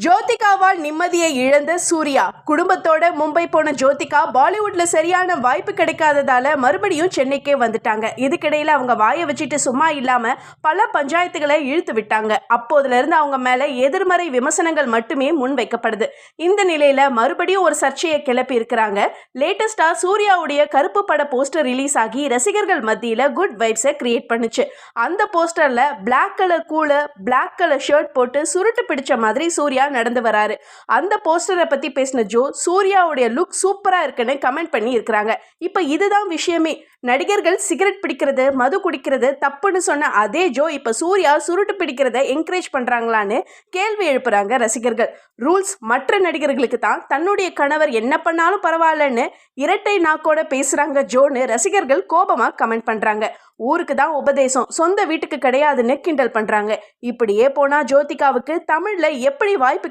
ஜோதிகாவால் நிம்மதியை இழந்த சூர்யா. குடும்பத்தோட மும்பை போன ஜோதிகா பாலிவுட்ல சரியான வாய்ப்பு கிடைக்காததால மறுபடியும் சென்னைக்கே வந்துட்டாங்க. இதுக்கிடையில அவங்க வாயை வச்சுட்டு சும்மா இல்லாம பல பஞ்சாயத்துகளை இழுத்து விட்டாங்க. அப்போதுல இருந்து அவங்க மேல எதிர்மறை விமர்சனங்கள் மட்டுமே முன் வைக்கப்படுது. இந்த நிலையில மறுபடியும் ஒரு சர்ச்சையை கிளப்பி இருக்கிறாங்க. லேட்டஸ்டா சூர்யாவுடைய கருப்பு பட போஸ்டர் ரிலீஸ் ஆகி ரசிகர்கள் மத்தியில குட் வைப்ஸை கிரியேட் பண்ணுச்சு. அந்த போஸ்டர்ல black colour cooler, black colour shirt போட்டு சுருட்டு பிடிச்ச மாதிரி சூர்யா நடந்து வராரு. அந்த போஸ்டரை பத்தி பேசின ஜோ, சூர்யாவுடைய லுக் சூப்பரா இருக்குன்னு கமெண்ட் பண்ணி இருக்கிறாங்க. இப்ப இதுதான் விஷயமே. நடிகர்கள் சிகரெட் பிடிக்கிறது, மது குடிக்கிறது தப்புன்னு சொன்ன அதே ஜோ இப்ப சூர்யா சுருட்டு பிடிக்கிறத என்கரேஜ் பண்றாங்களான்னு கேள்வி எழுப்புறாங்க ரசிகர்கள். ரூல்ஸ் மற்ற நடிகர்களுக்கு தான், தன்னுடைய கணவர் என்ன பண்ணாலும் பரவாயில்லன்னு இரட்டை நாக்கோட பேசுறாங்க ஜோன்னு ரசிகர்கள் கோபமா கமெண்ட் பண்றாங்க. ஊருக்கு தான் உபதேசம், சொந்த வீட்டுக்கு கிடையாதுன்னு கிண்டல் பண்றாங்க. இப்படியே போனா ஜோதிகாவுக்கு தமிழ்ல எப்படி வாய்ப்பு